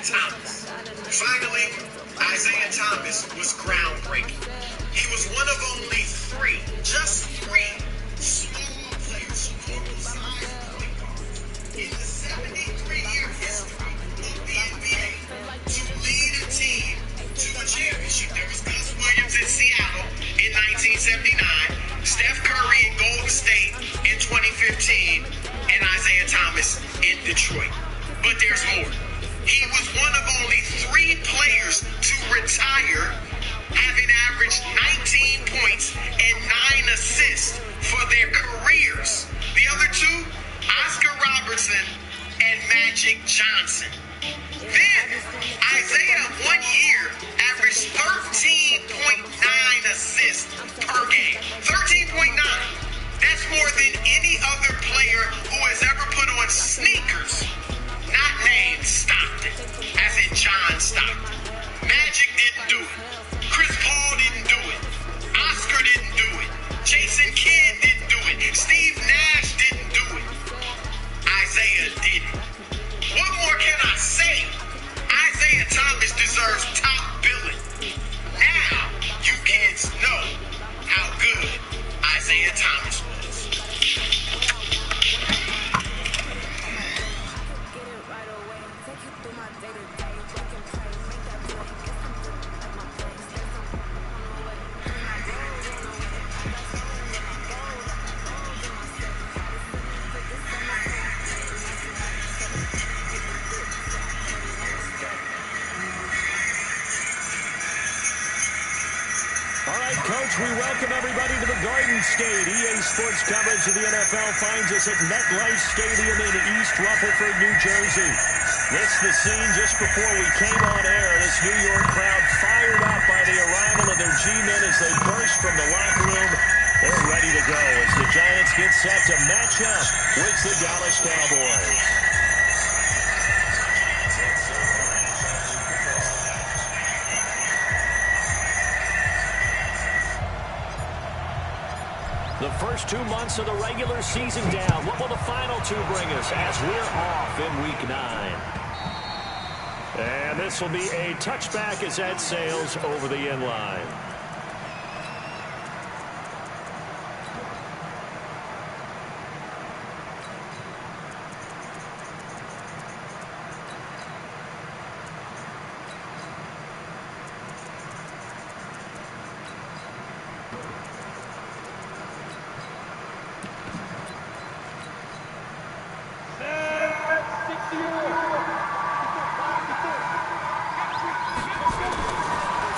Thomas. Finally, Isaiah Thomas was groundbreaking. He was one of only three, just three, small players, normal-sized point guards in the 73-year history of the NBA to lead a team to a championship. There was Gus Williams in Seattle in 1979, Steph Curry in Golden State in 2015, and Isaiah Thomas in Detroit. But there's more. He was one of only three players to retire having averaged 19 points and 9 assists for their careers. The other two, Oscar Robertson and Magic Johnson. Then, Isaiah, 1 year, averaged 13.9 assists per game. 13.9. That's more than any other player who has ever put on sneakers. Not named Stockton, as in John Stockton. Magic didn't do it. Chris Paul didn't do it. Oscar didn't do it. Jason Kidd didn't do it. Steve Nash didn't do it. Isaiah did it. What more can I say? Isaiah Thomas deserves top billing. Now, you kids know how good Isaiah Thomas was. Coach, we welcome everybody to the Garden State. EA Sports coverage of the NFL finds us at MetLife Stadium in East Rutherford, New Jersey. This the scene just before we came on air. This New York crowd fired up by the arrival of their G-men as they burst from the locker room. They're ready to go as the Giants get set to match up with the Dallas Cowboys. The first 2 months of the regular season down. What will the final two bring us as we're off in Week 9? And this will be a touchback as that sails over the end line.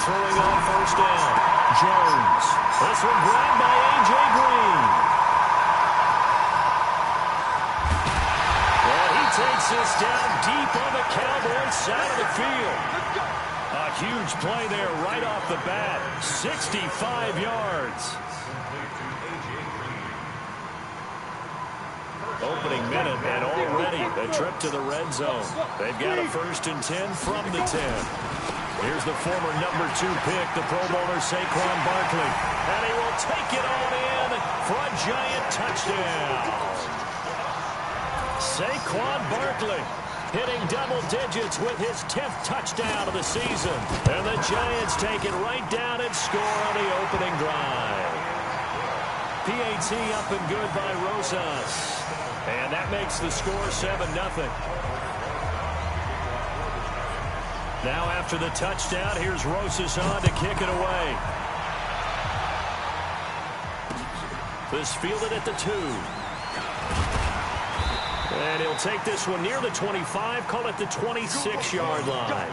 Throwing on first down. Jones. This one grabbed by A.J. Green. And he takes this down deep on the Cowboys side of the field. A huge play there right off the bat. 65 yards. Opening minute and already a trip to the red zone. They've got a 1st and 10 from the 10. Here's the former number 2 pick, the Pro Bowler Saquon Barkley. And he will take it on in for a giant touchdown. Saquon Barkley hitting double digits with his 10th touchdown of the season. And the Giants take it right down and score on the opening drive. PAT up and good by Rosas. And that makes the score 7-0. Now after the touchdown, here's Rosas on to kick it away. This fielded at the 2. And he'll take this one near the 25, call it the 26-yard line.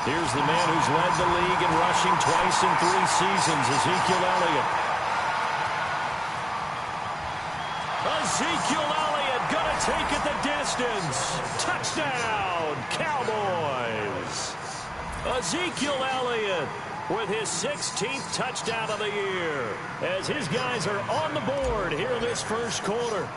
Here's the man who's led the league in rushing twice in 3 seasons, Ezekiel Elliott. Ezekiel Elliott going to take it the distance. Touchdown, Cowboys. Ezekiel Elliott with his 16th touchdown of the year as his guys are on the board here in this first quarter.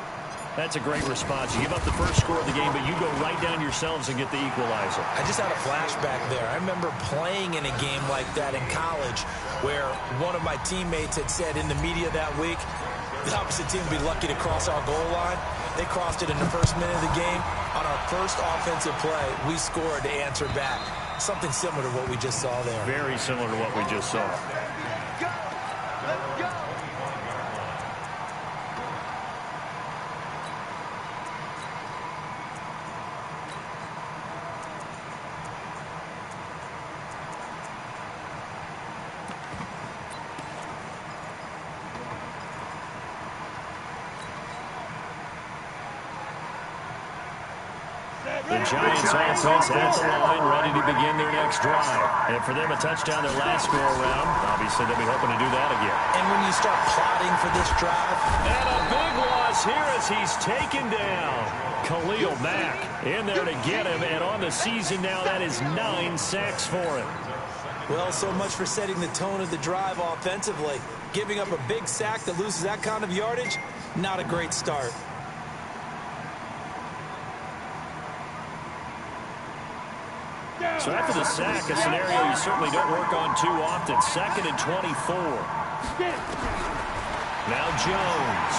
That's a great response. You give up the first score of the game, but you go right down yourselves and get the equalizer. I just had a flashback there. I remember playing in a game like that in college where one of my teammates had said in the media that week, the opposite team would be lucky to cross our goal line. They crossed it in the first minute of the game. On our first offensive play, we scored to answer back. Something similar to what we just saw there. Very similar to what we just saw. Let's go. The Giants offense at the line, ready to begin their next drive. And for them, a touchdown their last go-around. Obviously, they'll be hoping to do that again. And when you start plotting for this drive. And a big loss here as he's taken down. Khalil Mack in there to get him. And on the season now, that is 9 sacks for him. Well, so much for setting the tone of the drive offensively. Giving up a big sack that loses that kind of yardage, not a great start. So after the sack, a scenario you certainly don't work on too often. 2nd and 24. Now Jones.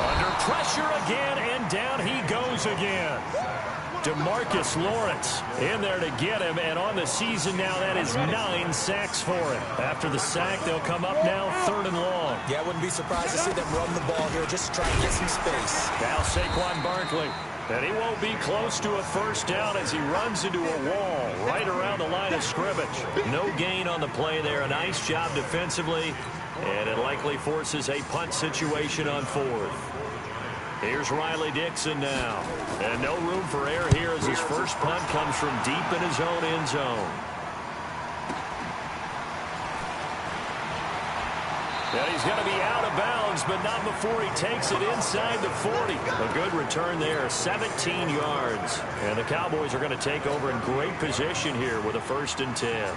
Under pressure again, and down he goes again. DeMarcus Lawrence in there to get him, and on the season now, that is 9 sacks for him. After the sack, they'll come up now 3rd and long. Yeah, I wouldn't be surprised to see them run the ball here just to try and get some space. Now Saquon Barkley. And he won't be close to a first down as he runs into a wall right around the line of scrimmage. No gain on the play there. A nice job defensively. And it likely forces a punt situation on 4th. Here's Riley Dixon now. And no room for error here as his first punt comes from deep in his own end zone. And he's going to be out of bounds, but not before he takes it inside the 40. A good return there, 17 yards. And the Cowboys are going to take over in great position here with a 1st and 10.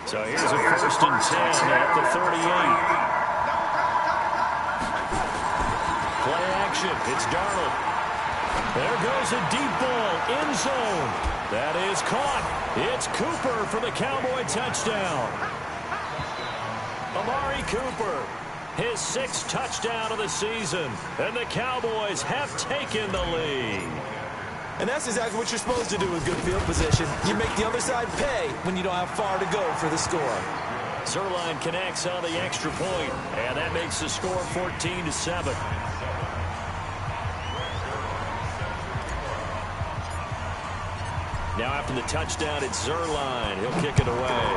So here's a 1st and 10 at the 38. Play action. It's Darnold. There goes a deep ball. End zone. That is caught. It's Cooper for the Cowboy touchdown. Amari Cooper, his 6th touchdown of the season. And the Cowboys have taken the lead. And that's exactly what you're supposed to do with good field position. You make the other side pay when you don't have far to go for the score. Zerline connects on the extra point, and that makes the score 14-7. Now after the touchdown, it's Zerline. He'll kick it away.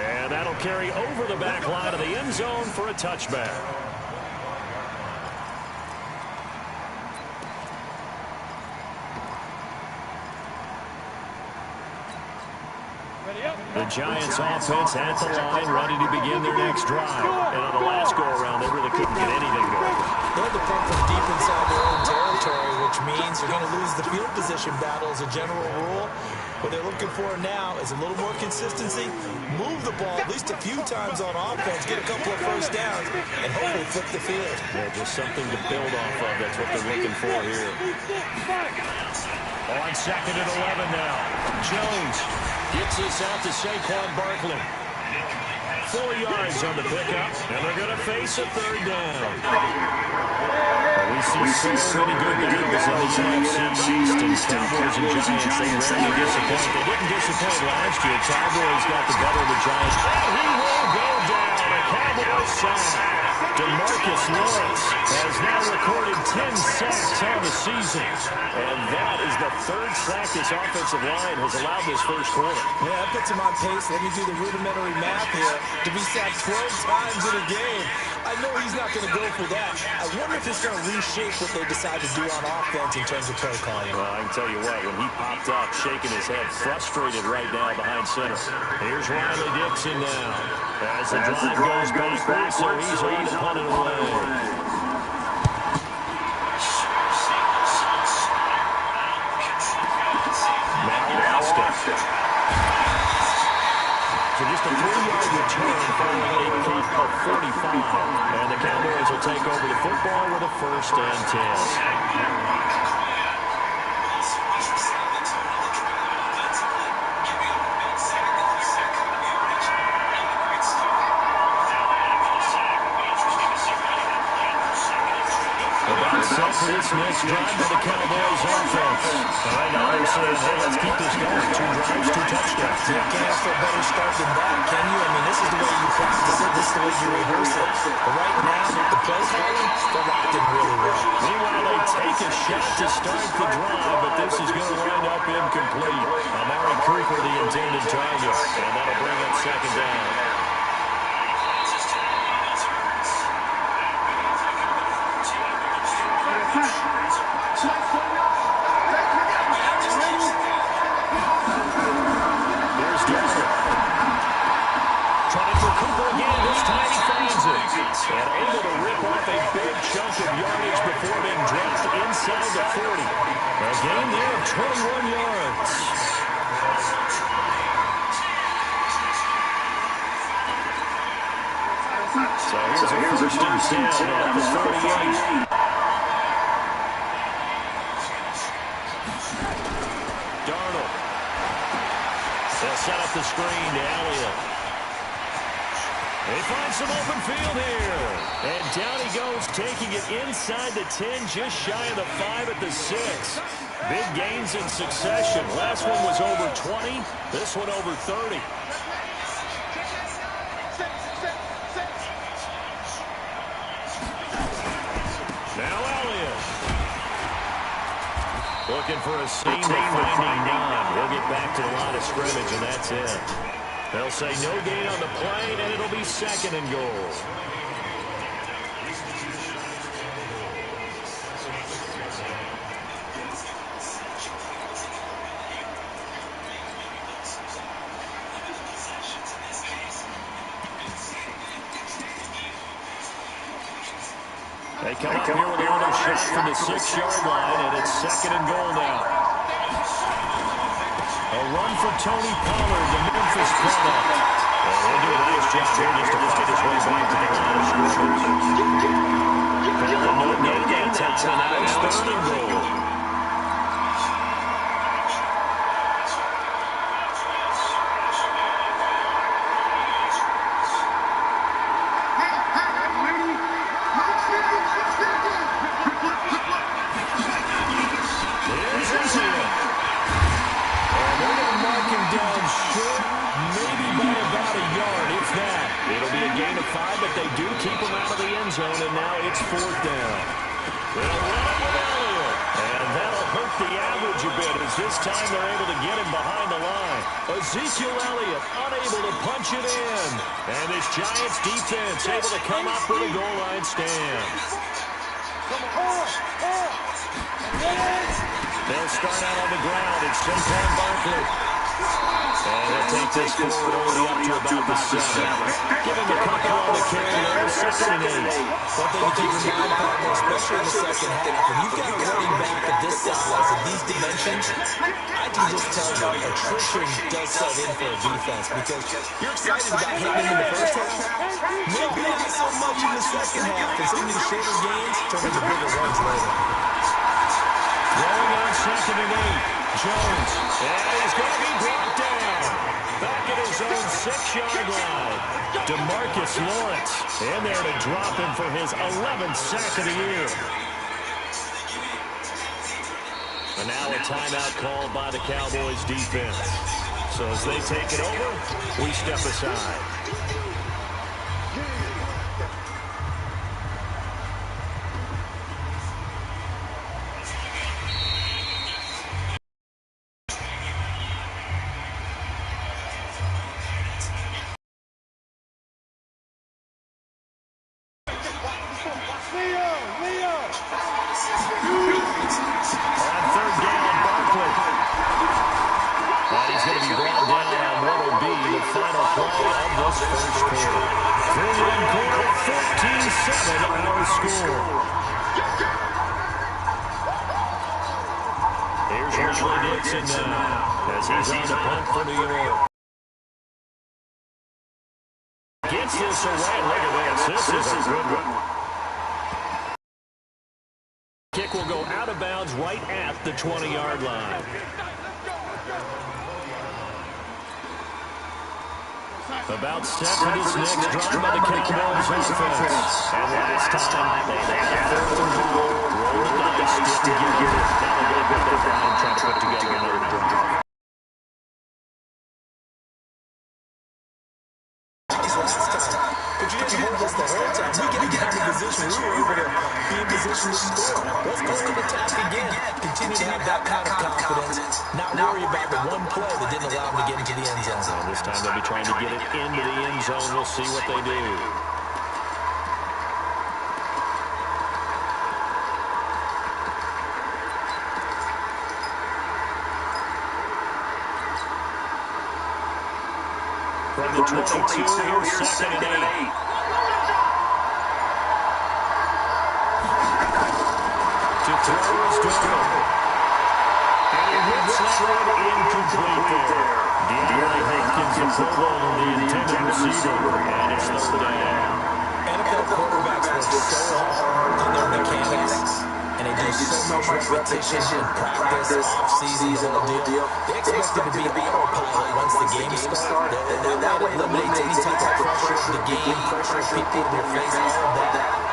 And that'll carry over the back line of the end zone for a touchback. The Giants offense at the line, ready to begin their next drive. And on the last go-around, they really couldn't get anything going. They had to punt from deep inside their own territory, which means you're going to lose the field position battle as a general rule. What they're looking for now is a little more consistency, move the ball at least a few times on offense, get a couple of first downs, and hopefully flip the field. Yeah, just something to build off of. That's what they're looking for here. On 2nd and 11 now. Jones gets this out to Saquon Barkley. 4 yards on the pickup, and they're going to face a 3rd down. We see so many good battles in the NFC East, and Cowboys and Giants, they rarely disappoint. They didn't disappoint last year. Cowboys got the better of the Giants, and he will go down. A Cowboys sack. DeMarcus Lawrence has now recorded 10 sacks on the season. And that is the third sack this offensive line has allowed this first quarter. Yeah, that puts him on pace. Let me do the rudimentary math here. To be sacked 12 times in a game, I know he's not going to go for that. I wonder if it's going to reshape what they decide to do on offense in terms of play calling. Well, I can tell you what, when he popped up, shaking his head, frustrated right now behind center. Here's Riley Dixon now. As the drive goes backwards, so he's on to punt it away. So just a 3-yard return following a kick of 45. And the Cowboys will take over the football with a 1st and 10. Set for this next drive by the Cowboys offense. All right, now they're saying, hey, let's keep this going. 2 drives, 2 touchdowns. You can't ask for a better start than that, can you? I mean, this is the way you practice it. This is the way you rehearse it. But right now, the play calling, they're locked in really well. Meanwhile, they take a shot to start the drive, but this is going to wind up incomplete. Amari Cooper, the intended target, and that'll bring up 2nd down. And able to rip off a big chunk of yardage before being dropped inside the 40. A gain there of 21 yards. So here's a 1st and 10 at the 38. Darnold. They'll set up the screen to Elliott. They find some open field here. And down he goes, taking it inside the 10, just shy of the 5 at the 6. Big gains in succession. Last one was over 20. This one over 30. Now Elliott. Looking for a seam, finding none. We'll get back to the line of scrimmage, and that's it. They'll say no gain on the play, and it'll be 2nd and goal. They come up here with another shot from the 6-yard line, and it's 2nd and goal now. A run for Tony Pollard, the Memphis product. He'll do a nice job here just to fight his way back to the line of scrimmage. No gain that time, and now it's 3rd and goal. Down short, maybe by about a yard, if that. It'll be a gain of 5, but they do keep him out of the end zone, and now it's 4th down. They'll run it with Elliott, and that'll hurt the average a bit, as this time they're able to get him behind the line. Ezekiel Elliott unable to punch it in, and this Giants defense able to come up with a goal line stand. They'll start out on the ground. It's Saquon Barkley. And they'll take this forward only up to about the 7. Give him a couple on the carry there, 2nd and 8. One thing to keep in mind, partner, especially in the second half, when you've got a running back of this size and these dimensions, I can just tell you attrition does set in for a defense because you're excited about hitting him in the first half. Maybe not so much in the second half, and some of these shorter games turn into bigger runs later. Throwing on 2nd and 8. Jones, and he's going to be brought down. Back at his own 6-yard line. DeMarcus Lawrence in there to drop him for his 11th sack of the year. And now a timeout called by the Cowboys defense. So as they take it over, we step aside. play of this first quarter. Through one quarter, 14-7 our score. Here's Ashley Dixon now as he's on the punt for New York. Gets this away. Look at this. This is a good one. Kick will go out of bounds right at the 20-yard line. About set for this next drive by the Cowboys offense. And last time, they had fourth and goal. Roll the dice, didn't get it. That'll go good to try and put together another drive. But you didn't hold us the whole time. We got in position. We were able to be in position to score. Let's go to the attack again. Continue to have that kind of confidence. Not worry about the one play that didn't allow them to get into the end zone. So this time they'll be trying to get it into the end zone. We'll see what they do. From the 22, here's second and 8. To throw is Doyle. And he hits that one incomplete there. DeAndre Hopkins is the ball on the intended receiver. And it's third down. NFL quarterbacks work so hard on their mechanics. And they do so much repetition in practice, off-season, the whole deal. They expect it to be autopilot once the game starts. That way it eliminates any type of pressure of the game, pressure of people in your face, all of that.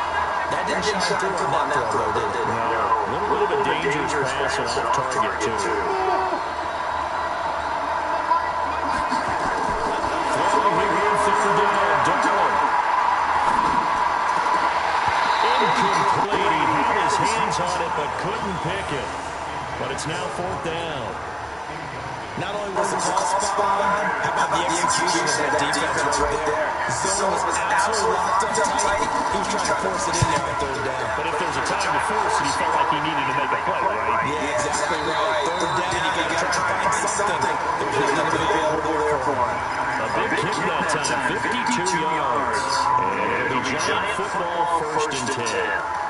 That didn't shine through on that throw, did it? No. A little bit of a dangerous pass and off target, too. Throwing here, third down, Doyle. Incomplete. He had his hands on it, but couldn't pick it. But it's now fourth down. Not only was the call spot on, how about the execution of that defense right there? Zone was absolutely locked up tight. He was trying to force it in there on third down. But if there's a time to force it, he felt like he needed to make a play, right? Yeah, exactly right. Third down, you got to try to find something. There's nothing available there for him. A big kick that time, 52 yards. And it'll be Giant football, first and 10.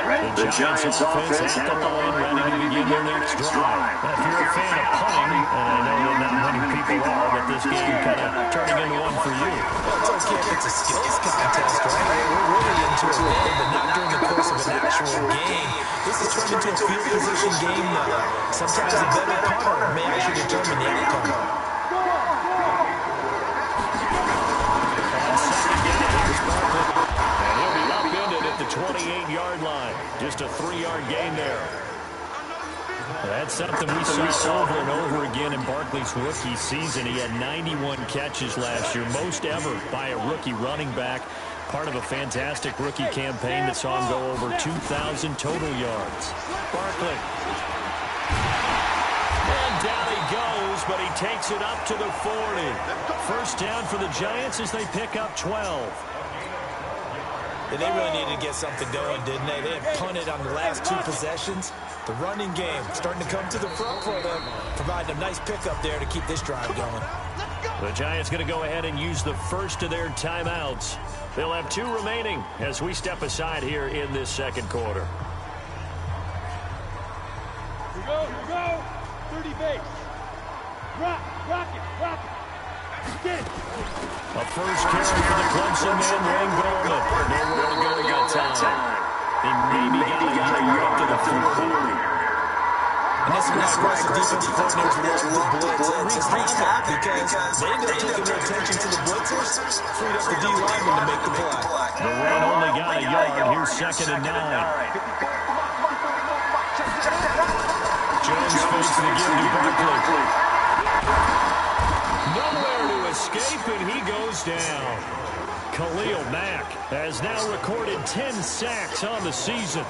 The Giants offense at the line, ready to begin their next drive. Now, if you're a fan of punting, and I know that not many people are, but this game kind of turning into one for you. Well, it's okay if it's a skills contest, right? We're really into it then, but not during the course of an actual game. This is turned into a field position game now. Sometimes a better punter may actually determine the outcome. And he'll be upended at the 28-yard line. Just a 3-yard gain there. That's something we saw over and over again in Barkley's rookie season. He had 91 catches last year, most ever by a rookie running back. Part of a fantastic rookie campaign that saw him go over 2,000 total yards. Barkley. And down he goes, but he takes it up to the 40. First down for the Giants as they pick up 12. And they really needed to get something going, didn't they? They had punted on the last two possessions. The running game starting to come to the front for them, providing a nice pickup there to keep this drive going. The Giants going to go ahead and use the first of their timeouts. They'll have 2 remaining as we step aside here in this second quarter. Here we go. 30 base. Rock it. Get it. A first carry for the Clemson man, Wayne Gallman. Nowhere to go that time. He maybe got a yard up to the 40. And this is why aggressive defensive coordinators will look at the blitz. And Reed's happy because they ended up taking their attention to the blitzers, freed up the D lineman to make the play. The run only got a yard. Here's second and 9. Jones fakes the give to Barkley. Nowhere to escape, and he goes down. Khalil Mack has now recorded 10 sacks on the season.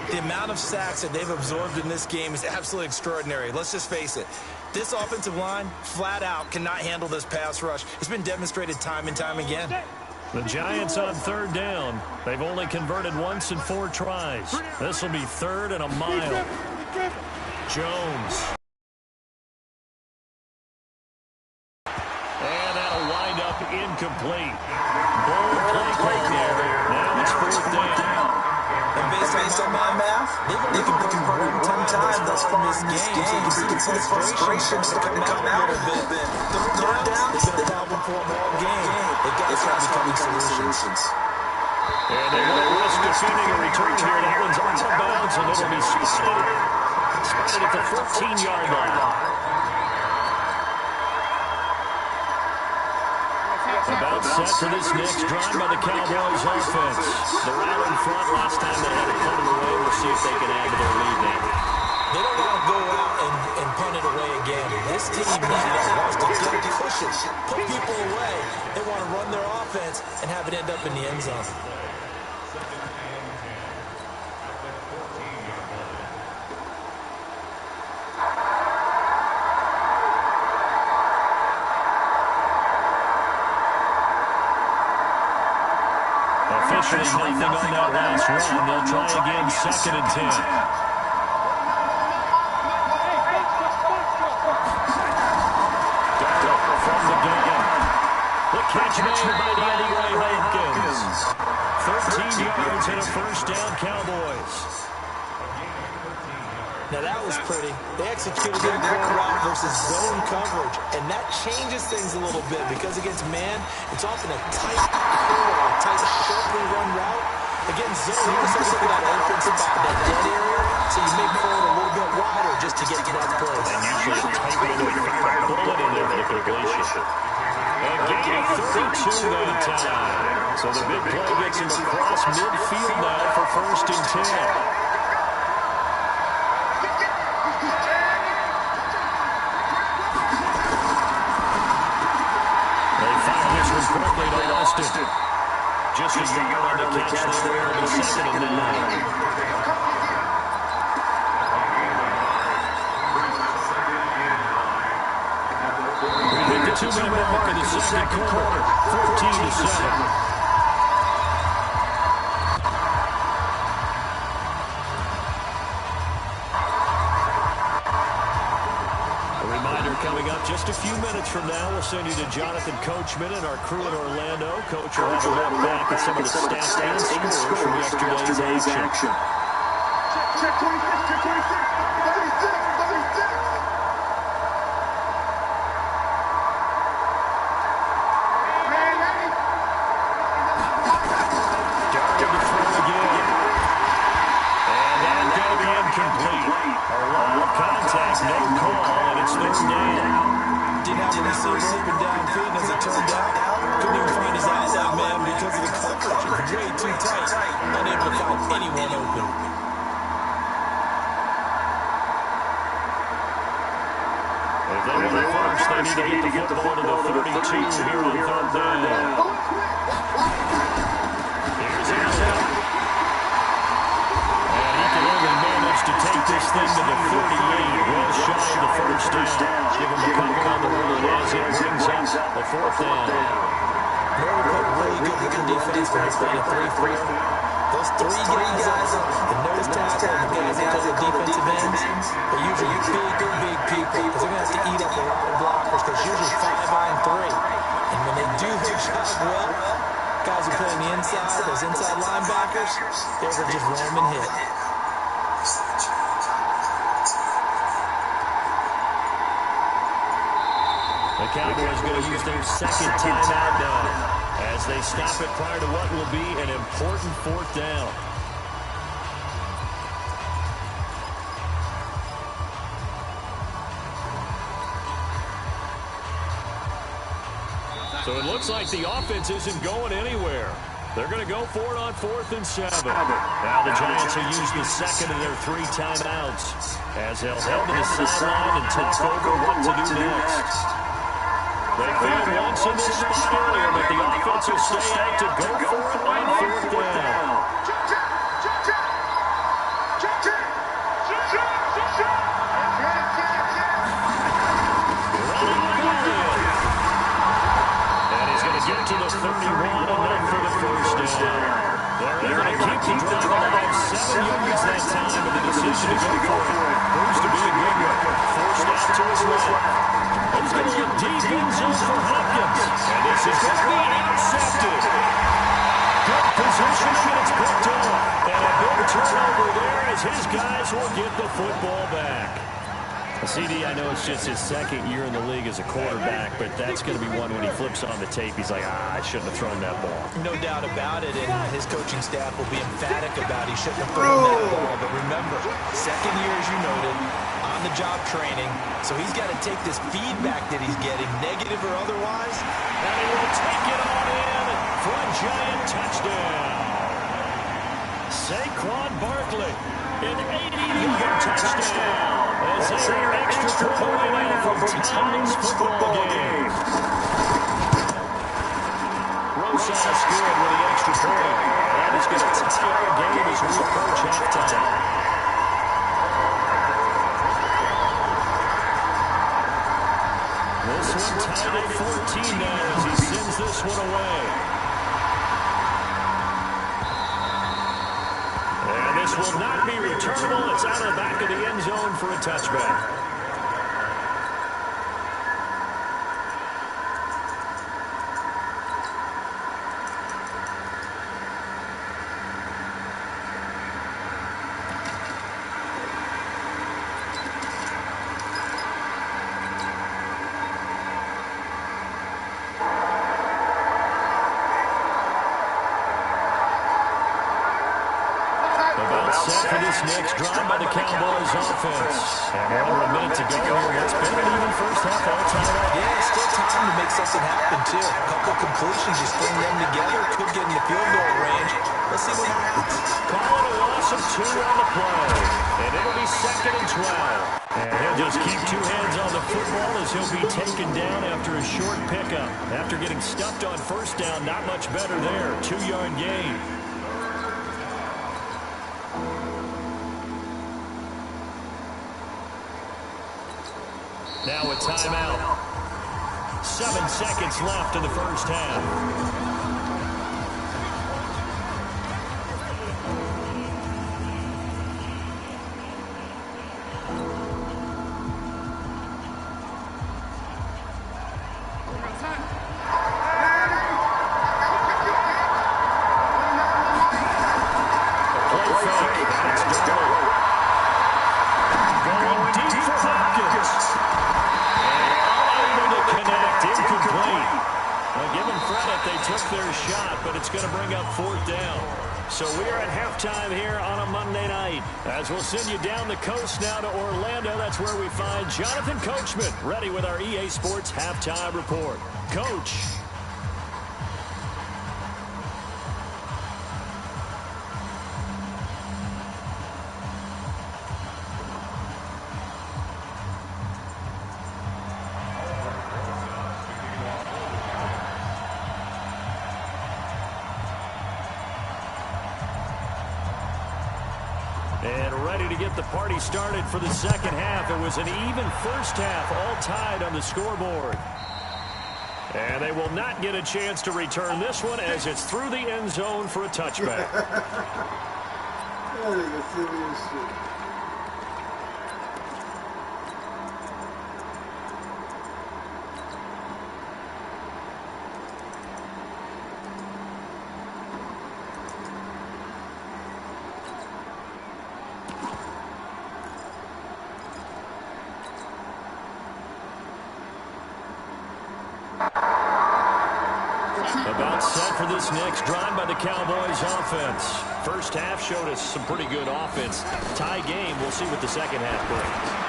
The amount of sacks that they've absorbed in this game is absolutely extraordinary. Let's just face it. This offensive line, flat out, cannot handle this pass rush. It's been demonstrated time and time again. The Giants on third down. They've only converted once in 4 tries. This will be third and a mile. Jones. And that'll wind up incomplete. Bold play there. Now it's fourth down. And based on my math, they've only converted one time thus far in this game, so you can see the frustration come out a little bit. Third down, it's been a problem for them all game. They've got to start becoming solutions. And they won't risk defending a return here. That one's out of bounds, and it'll be spotted at the 14-yard line. About set for this next drive by the Cowboys offense. They're out in front. Last time they had it punted away. We'll see if they can add to their lead now. They don't want to go out and punt it away again. This team now wants to get pushing, put people away. They want to run their offense and have it end up in the end zone. Officially nothing on that last run. They'll try again, 2nd and 10. From the gun. The catch made by DeAndre Hopkins. 13 yards and a first down, Cowboys. Now that was pretty. They executed their core route versus zone coverage, and that changes things a little bit because against man, it's often a tight corridor, a tight, sharply run route. Against zone, you're supposed to that open spot, that dead area, so you make forward a little bit wider just to get to that place. And usually a tight window to fire a bullet in there for the completion. And gain of 32 that time. So the big play gets him across midfield now for 1st and 10. Quickly to Austin. Just a yard on the catch there. And 2nd and 9. We hit the 2-minute mark in the second quarter. 14-7. Coming up just a few minutes from now, we'll send you to Jonathan Coachman and our crew in Orlando. Coach will have a look back at some of the stats and scores from yesterday's action. Check 26, check 26, 36. Darted to throw again. And that's going to be incomplete. A lot of contact, no call. It's third down. Didn't have a receiver open downfield, and as it turned out, couldn't even find his outside man because of the coverage. It was way too tight. Unable to find anyone open. If they were the first, they need to get the football to the 32 here on 3rd down. Here's Hill. And he can only manage to take this thing to the 38. Well shy of the first down. Give him a couple on the run as it brings up the 4th down. Murray put really good run defense when he's playing a 3-4. Those three guys, the nose tackle and the guys that play the defensive ends, they're usually big people because they're going to have to eat up a lot of blockers because usually 5-on-3. And when they do their job well, guys who play on the inside, those inside linebackers, they're going to just roam and hit. The Cowboys going to use their 2nd timeout now as they stop it prior to what will be an important 4th down. So it looks like the offense isn't going anywhere. They're going to go for it on 4th and 7. Now the Giants will use the 2nd of their 3 timeouts as they'll head to the sideline and talk over what to do next. They failed once in this spot earlier, but the offense will stay out to go for it on 4th down. And he's going to get to the 31 and then for the first down. They're going to keep the drive alive. yards that time, and the decision to go for it proves to be a good one. Forced out to his left. He's going to look deep in zone for Hopkins. And this is going to be intercepted. Good positioning, and it's picked off. And a big turnover there as his guys will get the football back. CD, I know it's just his second year in the league as a quarterback, but that's going to be one when he flips on the tape. He's like, I shouldn't have thrown that ball. No doubt about it, and his coaching staff will be emphatic about he shouldn't have thrown that ball. But remember, second year, as you noted, on-the-job training, so he's got to take this feedback that he's getting, negative or otherwise. And he will take it on in for a giant touchdown. Saquon Barkley, an 80-yard touchdown. As they are extra point out from tonight's football game. Rosas good with the extra point. That is going to tie our game as we approach halftime. This one tied at 14 now as he sends this one away. This will not be returnable. It's out of the back of the end zone for a touchback. Set for this next drive by the Cowboys offense. And under a minute to go here. It's been an even first half all time. Yeah, still time to make something happen, too. A couple completions, you string them together, could get in the field goal range. Let's see what happens. Call it a loss of 2 on the play. And it'll be 2nd and 12. And he'll just keep 2 hands on the football as he'll be taken down after a short pickup. After getting stuffed on first down, not much better there. 2-yard gain. Now a timeout. 7 seconds left in the first half. So we are at halftime here on a Monday night. As we'll send you down the coast now to Orlando, that's where we find Jonathan Coachman, ready with our EA Sports Halftime Report. Coach. And ready to get the party started for the second half. It was an even first half, all tied on the scoreboard. And they will not get a chance to return this one as it's through the end zone for a touchback. About set for this next drive by the Cowboys offense. First half showed us some pretty good offense. Tie game, we'll see what the second half brings.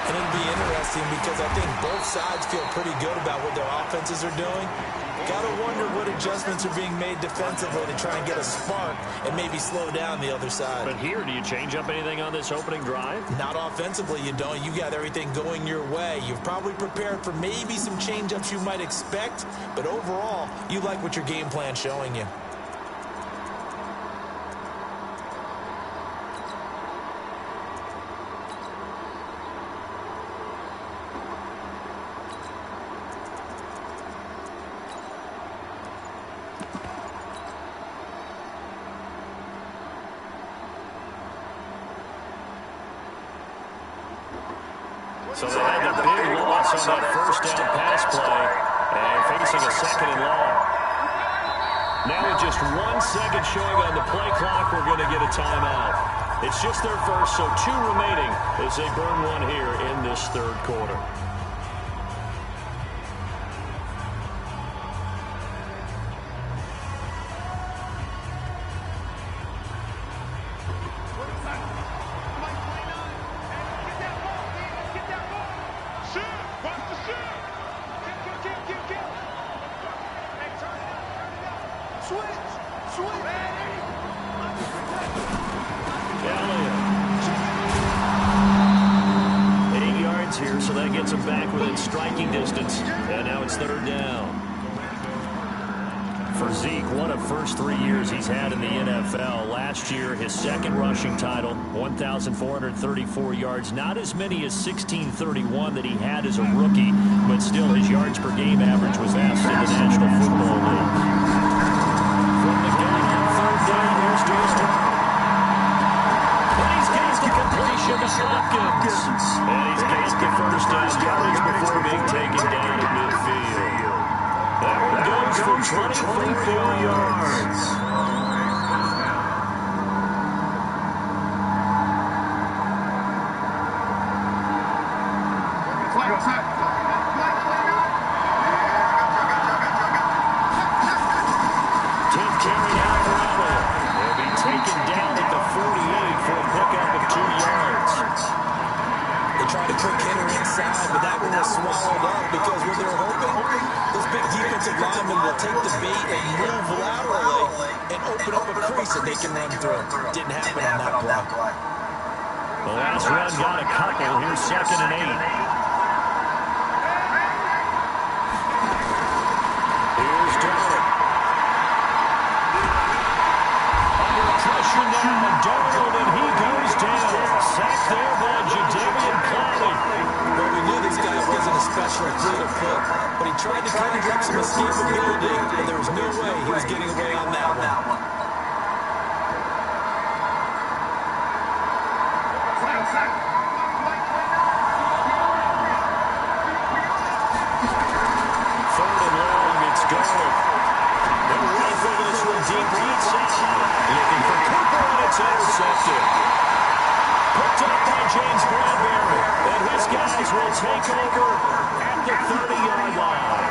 And it'll be interesting because I think both sides feel pretty good about what their offenses are doing. Got to wonder what adjustments are being made defensively to try and get a spark and maybe slow down the other side. But here, do you change up anything on this opening drive? Not offensively, you don't. You got everything going your way. You've probably prepared for maybe some change-ups you might expect, but overall, you like what your game plan's showing you. So they had the big loss on that first down pass play and facing a second and long. Now with just 1 second showing on the play clock, we're going to get a timeout. It's just their first, so 2 remaining as they burn one here in this third quarter. Here, so that gets him back within striking distance. And now it's third down. For Zeke, what a first 3 years he's had in the NFL. Last year, his second rushing title, 1,434 yards. Not as many as 1,631 that he had as a rookie, but still his yards per game average was best in the National Football League. From the gun on third down, here's Dawson. Completion to Hopkins. And he's gained the first down yardage before being taken down at midfield. That one goes for 24 yards. Tenth carry out for Allen. He'll be taken down at the 48 for a pickup of 2 yards. They tried a quick hitter inside, but that one was swallowed up because when they're hoping, those big defensive linemen will take the bait and move laterally and open up a crease that they can run through. Didn't happen on that play. The last run got a couple. Here's 2nd and 8. Here's Darnold. Under pressure now, Darnold, and he goes down. Sacked there by Jadeveon Clowney. Well, we knew this guy wasn't a special fleet of foot, but he tried to conjure up some escapability, and there was no way he was getting away on that one. Third and long, it's Darnold. They'll rifle this one deep right side. Looking for Cooper, and it's intercepted. Picked up by James Bradbury, and his guys will take over at the 30-yard line.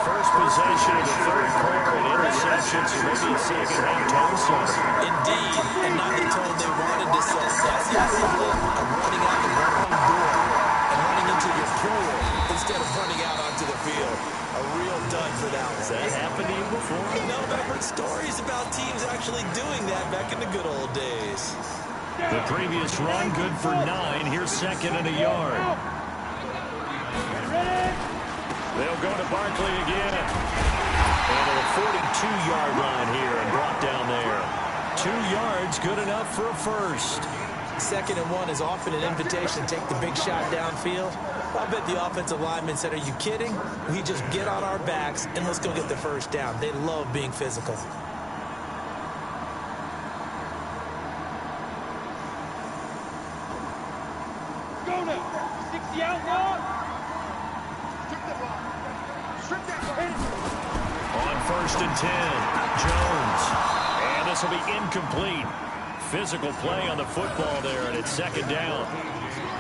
First possession of the third quarter, and interceptions, so maybe a second-half tone starter. Indeed, and not the tone they wanted to set. That's the equivalent of running out the wrong door and running into your pool instead of running out onto the field. A real dud for that one. Has that happened to you before? No, but I've heard stories about teams actually doing that back in the good old days. The previous run, good for 9. Here's 2nd and a yard. They'll go to Barkley again. And a 42-yard line here and brought down there. 2 yards, good enough for a first. 2nd and 1 is often an invitation to take the big shot downfield. I bet the offensive lineman said, are you kidding? We just get on our backs and let's go get the first down. They love being physical. Go now. 60 outlaw. Strip that line. On 1st and 10, Jones. And this will be incomplete. Physical play on the football there, and it's 2nd down.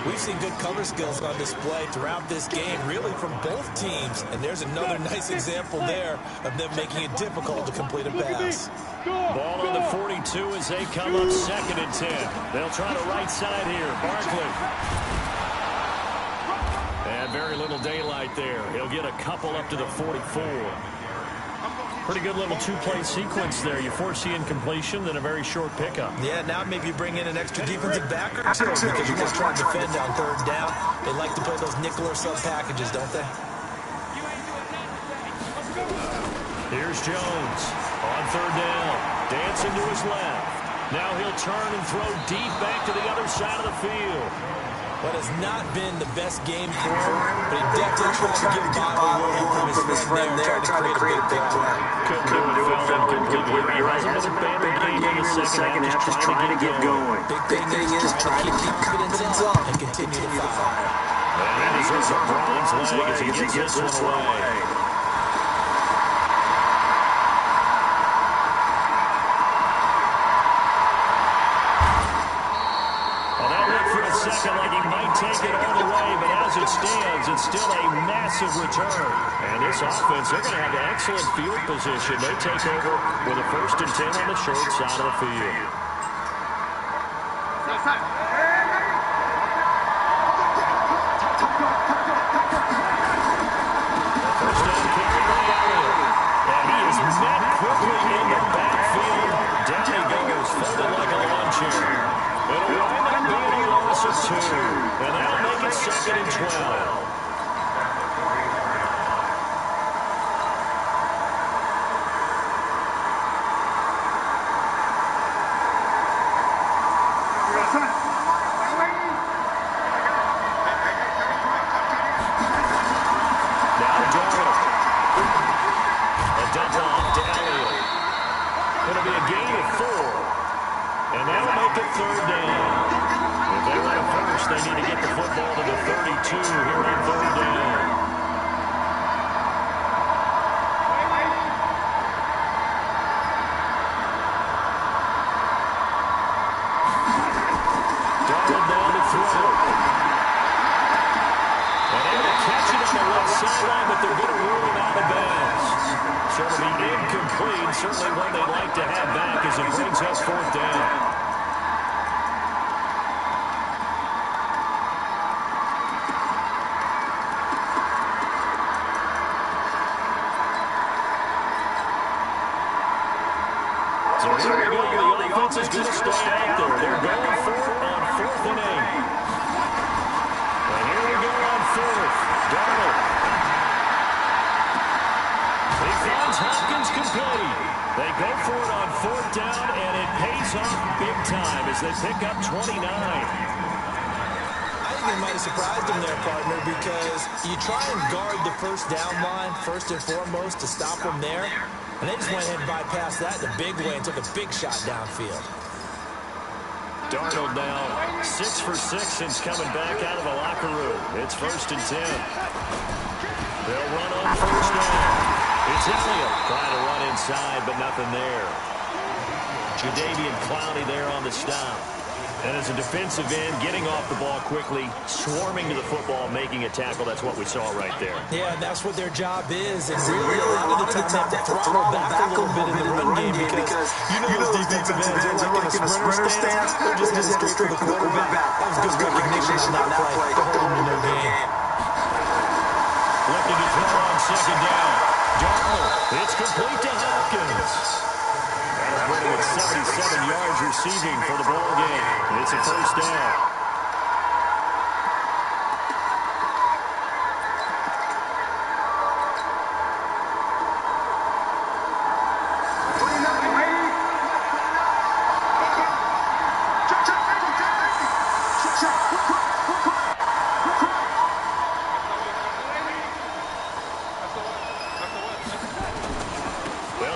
We've seen good cover skills on display throughout this game, really from both teams. And there's another nice example there of them making it difficult to complete a pass. Ball on the 42 as they come up 2nd and 10. They'll try the right side here. Barkley. And very little daylight there. He'll get a couple up to the 44. Pretty good little 2-play sequence there. You force the incompletion, then a very short pickup. Yeah, now maybe you bring in an extra defensive back or two because you just try to defend on 3rd down. They like to play those nickel or sub packages, don't they? Here's Jones on 3rd down. Dancing to his left. Now he'll turn and throw deep back to the other side of the field. But it's not been the best game for him, but he definitely tried to get bodily harm from his friend there, trying to create a big play. Couldn't do it, fell incomplete. But you're right, hasn't been a better game here in the second half, just trying to get going. Big thing is trying to keep confidence up and continue to fire. And he deserves a bronze leg as he gets this one away. Second, like he might take it all the way, but as it stands, it's still a massive return. And this offense, they're going to have excellent field position. They take over with a 1st and 10 on the short side of the field. The first down carry by Elliott. And he is met quickly in the backfield. Down he goes, folded like a lawn chair. It'll wind up being a loss of 2. And that'll make it 2nd and 12. Certainly one they'd like to have back as it brings up 4th down. So here we go. The offense is going to stay out there. They're going for it on 4th and 8. And here we go on 4th. Darnold. He finds Hopkins complete. They go for it on 4th down, and it pays off big time as they pick up 29. I think they might have surprised him there, partner, because you try and guard the 1st down line first and foremost to stop them there, and they just went ahead and bypassed that in a big way and took a big shot downfield. Darnold now 6 for 6 since coming back out of the locker room. It's 1st and 10. They'll run on 1st down. It's Elliott trying to run inside, but nothing there. Jadeveon Clowney there on the stop. And as a defensive end, getting off the ball quickly, swarming to the football, making a tackle. That's what we saw right there. Yeah, and that's what their job is. And really, a lot of the time, they have to throttle back a little bit in the run game because you know those defensive ends are like in a sprinter stance. They're just heading straight for the quarterback. That was good recognition on that play to hold them in their game. Looking to throw on 2nd down. Darnold, it's complete to Hopkins. That'll put him at 77 yards receiving for the ball game. It's a 1st down.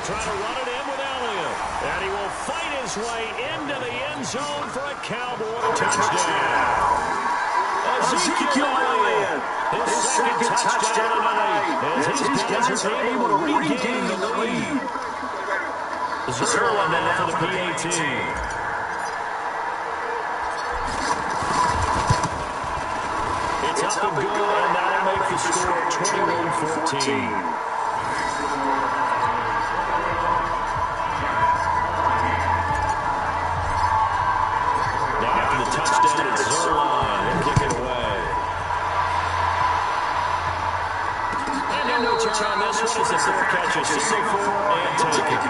Trying to run it in with Elliott. And he will fight his way into the end zone for a Cowboy touchdown. Ezekiel Elliott, his second touchdown tonight, as these guys are able to regain the lead. 0 now for the PAT. It's up and good, and that'll make the score 21-14. Touchdown at Zerline and kick it away. And no return on this one as the 4 catches, 64 and take it.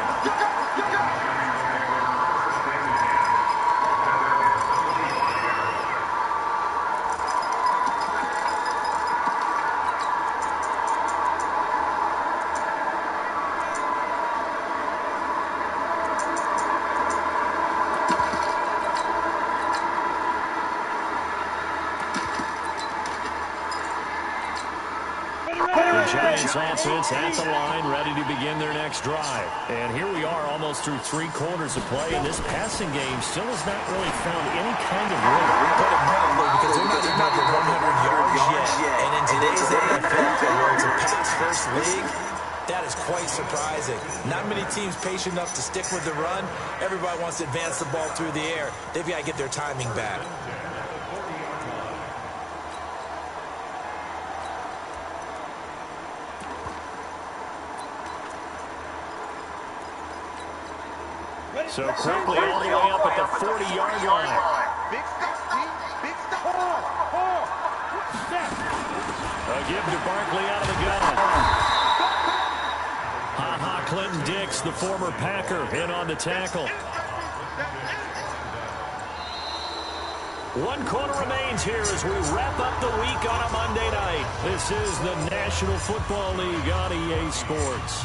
Giants offense at the line, ready to begin their next drive. And here we are almost through 3 quarters of play, and this passing game still has not really found any kind of rhythm. But it might, because they're not even over 100 yards yet. And in today's NFL, where it's a pass-first league, that is quite surprising. Not many teams patient enough to stick with the run. Everybody wants to advance the ball through the air. They've got to get their timing back. So quickly all the way up at the 40-yard line. Big step, big step. Four. Step. A give to Barkley out of the gun. Ha-ha, Clinton Dix, the former Packer, in on the tackle. 1 quarter remains here as we wrap up the week on a Monday night. This is the National Football League on EA Sports.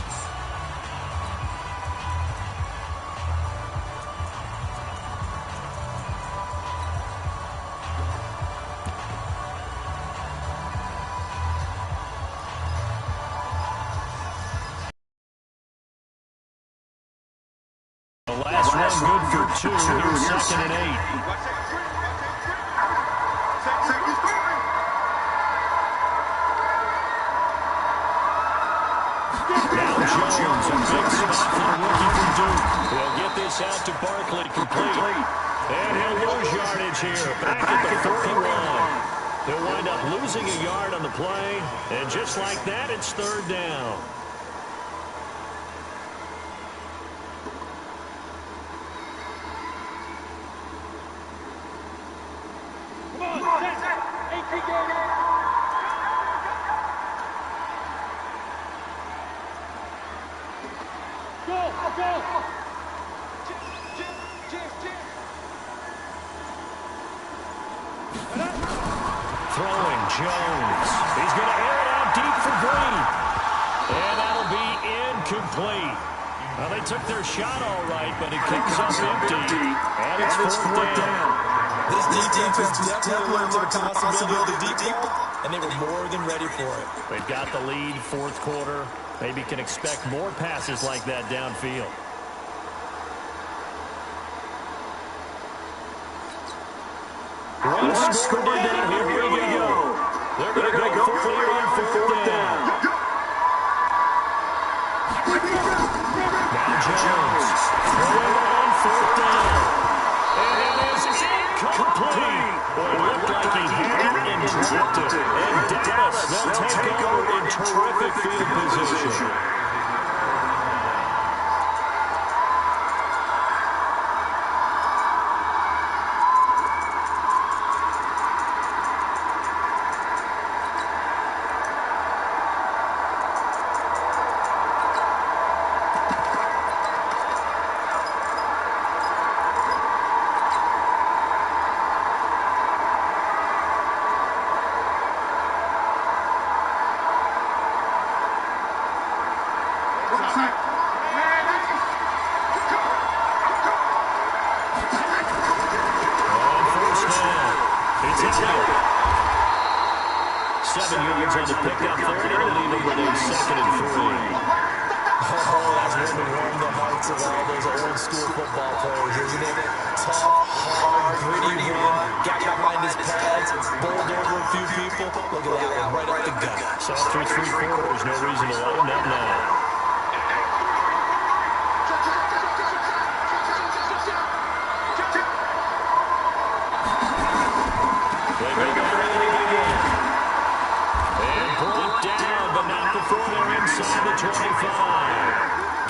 Last one good for 2. Here's 2nd and 8. Now Jones, a big spot for the rookie from Duke. He'll get this out to Barkley, complete. And he'll lose yardage here, back at the 41. They'll wind up losing a yard on the play, and just like that, it's 3rd down. Throwing Jones. He's going to air it out deep for Brady. And that'll be incomplete. Well, they took their shot all right, but it kicks up empty. And it's 4th down. This defense definitely learned the possibility of the deep ball, and they were more than ready for it. They've got the lead, 4th quarter. Maybe can expect more passes like that downfield. One score down. Here we go. They're going to go for it on 4th down. Now Jones throwing on 4th down. And it is incomplete. Well, it looked like he had it and dropped it. And Dallas, they'll take over in terrific field position.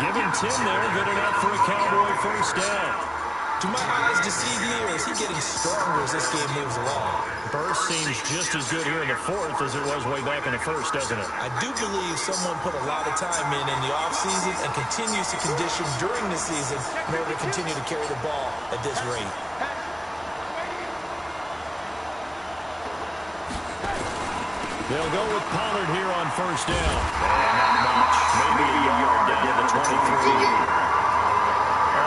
Give him 10 there, good enough for a Cowboy 1st down. To my eyes, deceived me, or is he getting stronger as this game moves along? Burst seems just as good here in the 4th as it was way back in the 1st, doesn't it? I do believe someone put a lot of time in the offseason and continues to condition during the season in order to continue to carry the ball at this rate. They'll go with Pollard here on 1st down. And not much. Maybe a yard down to the 23.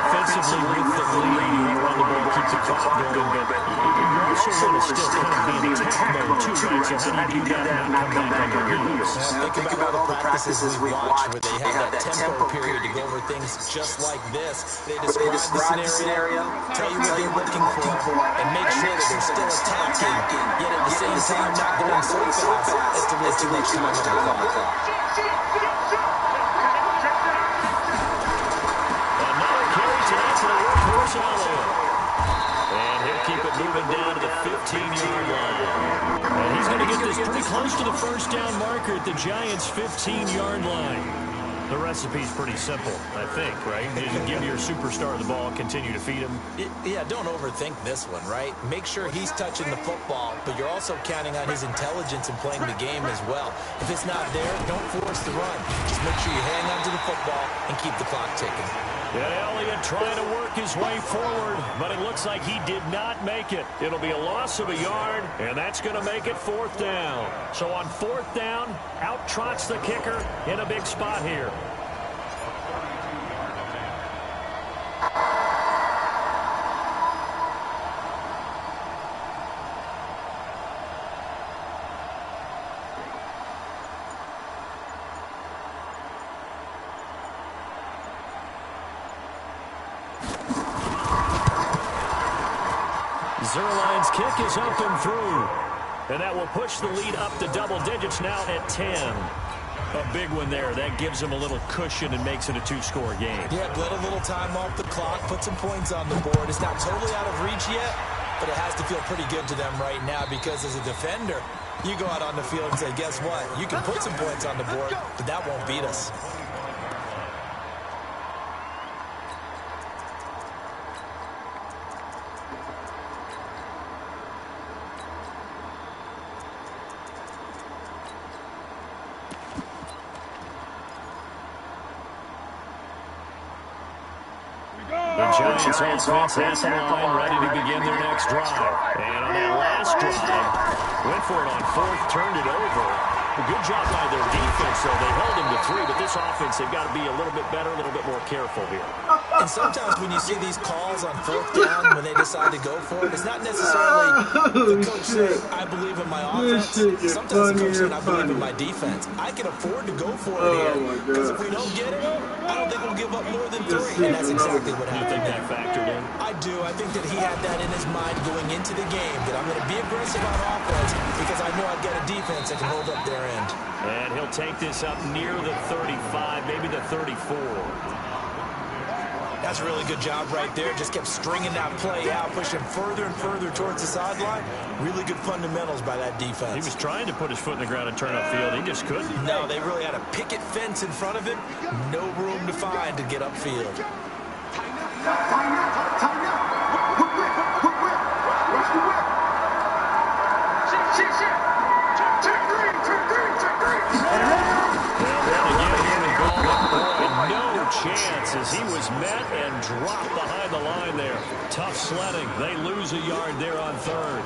Offensively with the lead, you run the ball, keep keep the clock going, but you also want to still kind of be in attack mode too, right? So how do you do that and not come back on your heels? Think about all the practices we've watched where they have that tempo period to go over things just like this. They describe the scenario, tell you what they're looking for, and make sure that they're still attacking, yet at the same time not going so fast as to waste too much time on the clock. Another carry tonight for the workhorse Elliott. And he'll keep it moving down to the 15-yard line. And he's going to get this pretty close to the first down marker at the Giants' 15-yard line. The recipe's pretty simple, I think, right? You just give your superstar the ball, continue to feed him. Yeah, don't overthink this one, right? Make sure he's touching the football, but you're also counting on his intelligence in playing the game as well. If it's not there, don't force the run. Just make sure you hang on to the football and keep the clock ticking. Yeah, Elliott trying to work his way forward, but it looks like he did not make it. It'll be a loss of a yard, and that's going to make it 4th down. So on 4th down, out trots the kicker in a big spot here. Zerline's kick is up and through. And that will push the lead up to double digits now at 10. A big one there. That gives them a little cushion and makes it a 2-score game. Yeah, let a little time off the clock, put some points on the board. It's not totally out of reach yet, but it has to feel pretty good to them right now because as a defender, you go out on the field and say, guess what? You can put some points on the board, but that won't beat us. The Giants offense at the line, ready to begin their next drive. And on that last drive, went for it on 4th, turned it over. A good job by their defense, though. They held him to 3, but this offense, they've got to be a little bit better, a little bit more careful here. And sometimes when you see these calls on 4th down, when they decide to go for it, it's not necessarily the coach saying, I believe in my offense. Sometimes the coach saying, I believe in my defense. I can afford to go for it here, because if we don't get it, I don't think we'll give up more than 3. And that's exactly what happened. You think that factored in? I do. I think that he had that in his mind going into the game, that I'm going to be aggressive on offense because I know I've got a defense that can hold up their end. And he'll take this up near the 35, maybe the 34. That's a really good job right there. Just kept stringing that play out, pushing further and further towards the sideline. Really good fundamentals by that defense. He was trying to put his foot in the ground and turn upfield. He just couldn't. No, they really had a picket fence in front of him. No room to find to get upfield. Chance as he was met and dropped behind the line there. Tough sledding. They lose a yard there on 3rd.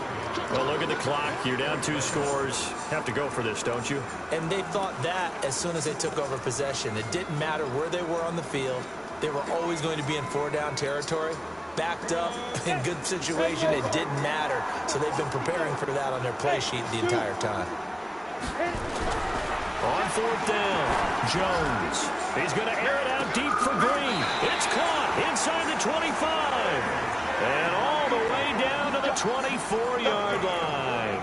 Well, look at the clock. You're down 2 scores. Have to go for this, don't you? And they thought that as soon as they took over possession. It didn't matter where they were on the field. They were always going to be in 4-down territory. Backed up, in good situation, it didn't matter. So they've been preparing for that on their play sheet the entire time. On 4th down, Jones. He's going to air it out deep for Green. It's caught inside the 25. And all the way down to the 24-yard line.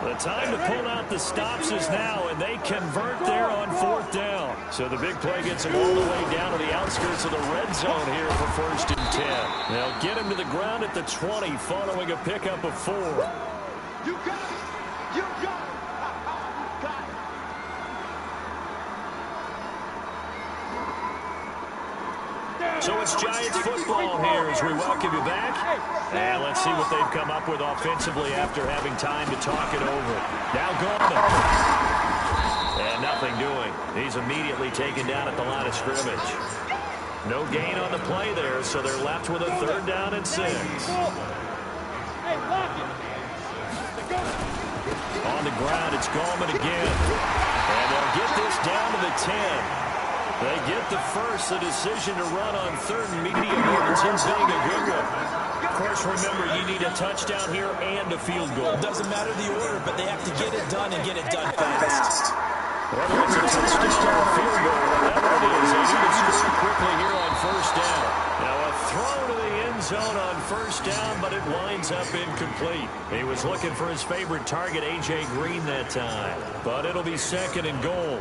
The time to pull out the stops is now, and they convert there on 4th down. So the big play gets them all the way down to the outskirts of the red zone here for 1st and 10. They'll get him to the ground at the 20 following a pickup of 4. You got it! You got it! So it's Giants football here as we welcome you back. And let's see what they've come up with offensively after having time to talk it over. Now Gorman. And nothing doing. He's immediately taken down at the line of scrimmage. No gain on the play there, so they're left with a 3rd down and 6. On the ground, it's Gorman again. And they'll get this down to the 10. They get the first. The decision to run on 3rd and medium ends in being a good one. course, remember, you need a touchdown here and a field goal. Doesn't matter the order, but they have to get it done and get it done fast. Whether it's a touchdown or a field goal, whatever it is, they need to score quickly here on first down. Now a throw to the end zone on first down, but it winds up incomplete. He was looking for his favorite target, A.J. Green, that time. But it'll be second and goal.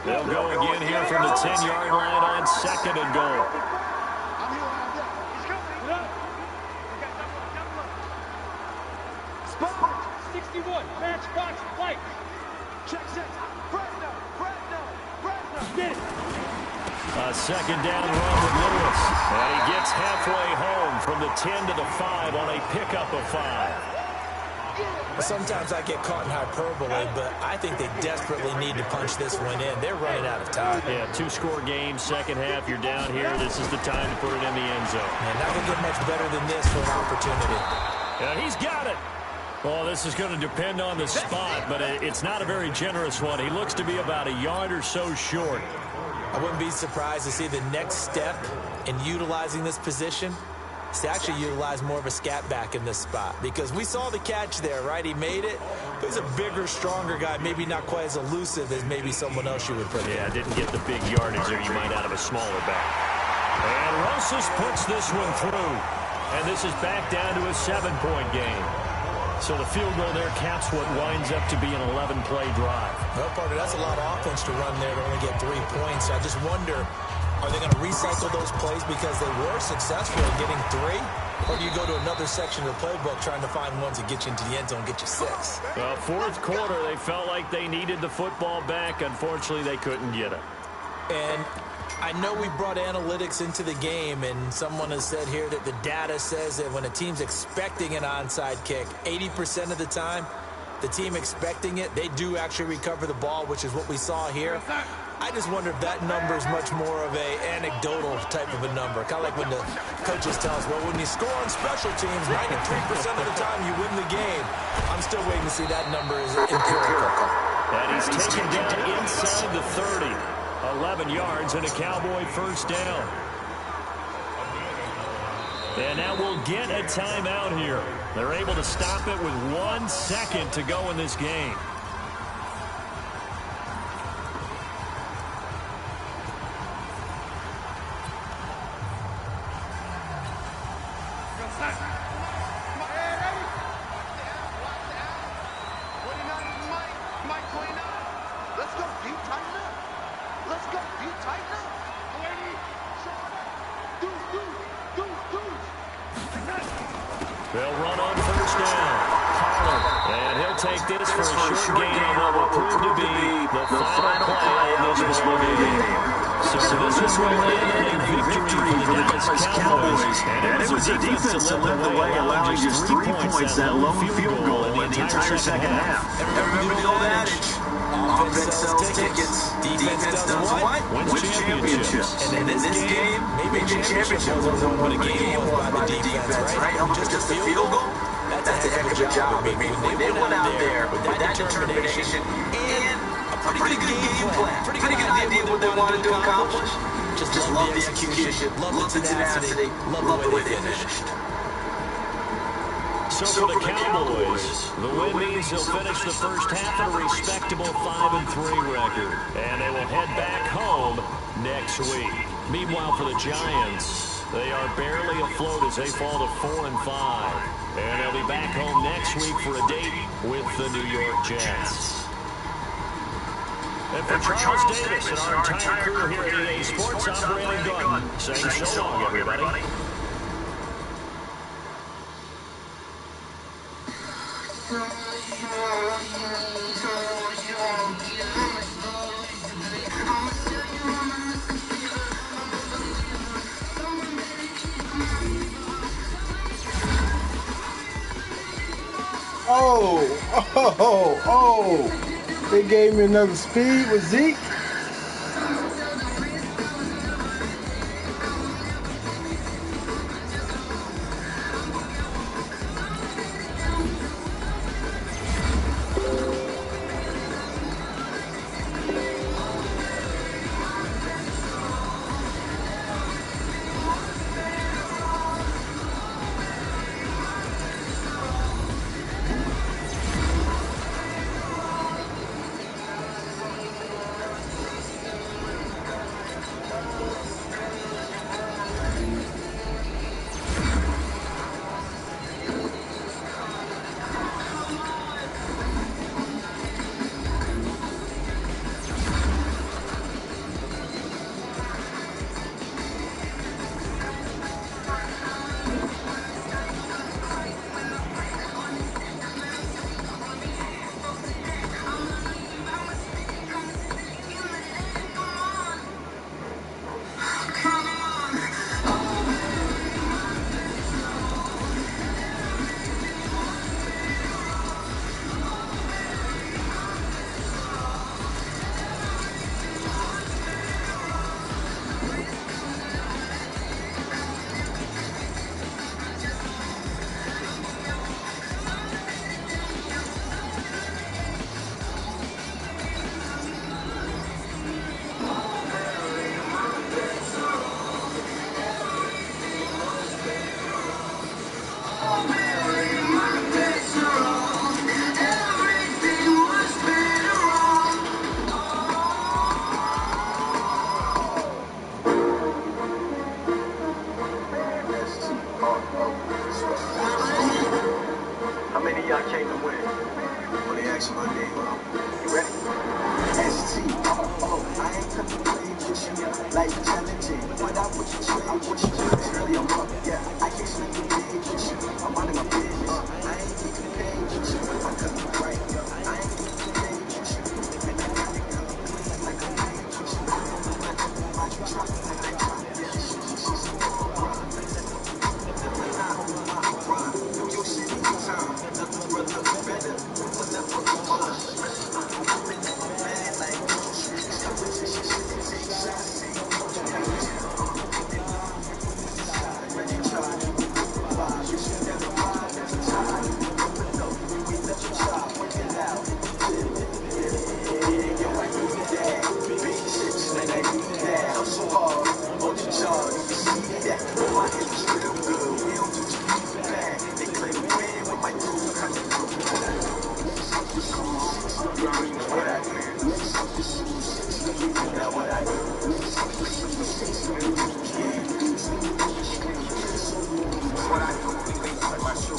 They'll go again here from the 10-yard line on second and goal. Spot 61, matchbox fight. Check set. Fresno. Get it. A second down run with Lewis. And he gets halfway home from the 10 to the 5 on a pickup of 5. Sometimes I get caught in hyperbole, but I think they desperately need to punch this one in. They're running out of time. Yeah, two-score game, second half, you're down here. This is the time to put it in the end zone. And not going to get much better than this for an opportunity. Yeah, he's got it. Well, this is going to depend on the spot, but it's not a very generous one. He looks to be about a yard or so short. I wouldn't be surprised to see the next step in utilizing this position is to actually utilize more of a scat back in this spot, because we saw the catch there, right? He made it, but he's a bigger, stronger guy, maybe not quite as elusive as maybe someone else you would put there. Yeah, didn't get the big yardage there you might out of a smaller back. And Rosas puts this one through, and this is back down to a 7-point game. So the field goal there caps what winds up to be an 11-play drive. Well, partner, that's a lot of offense to run there to only get 3 points. I just wonder, are they going to recycle those plays because they were successful in getting 3? Or do you go to another section of the playbook trying to find ones that get you into the end zone and get you 6? Well, fourth quarter, they felt like they needed the football back. Unfortunately, they couldn't get it. And I know we brought analytics into the game, and someone has said here that the data says that when a team's expecting an onside kick, 80% of the time, the team expecting it, they do actually recover the ball, which is what we saw here. I just wonder if that number is much more of a anecdotal type of a number. Kind of like when the coaches tell us, well, when you score on special teams, 93% of the time you win the game. I'm still waiting to see that number is empirical. And he's taken down inside the 30. 11 yards and a Cowboy first down. And now we'll get a timeout here. They're able to stop it with 1 second to go in this game. They'll run on first down. Pollard, and he'll take this for a short gain on what will prove to be the final play of this ball game. So this will end in a victory for the Dallas Cowboys. And it was a defense that led the way, allowing just 3 points, that lone field goal in the entire second half. Remember the old adage, offense sells tickets, defense does what? Wins championships. And in this game, maybe a championship wasn't won, but a game won by the defense, right? Just a field goal? That's a heck of a job. I mean, when they went out there with that determination and a pretty good game plan, pretty good idea what they wanted to accomplish. Just love the execution, love the tenacity, love the way they finished. So for the Cowboys, the win means they'll finish the first half at a respectable 5-3 record. And they will head back home next week. Meanwhile, for the Giants, they are barely afloat as they fall to 4-5. And they'll be back home next week for a date with the New York Jets. And for Charles Davis and our entire crew here at EA Sports, I'm Brandon Gunn saying so long, everybody. Oh, they gave me another speed with Zeke. What I do, they like my show,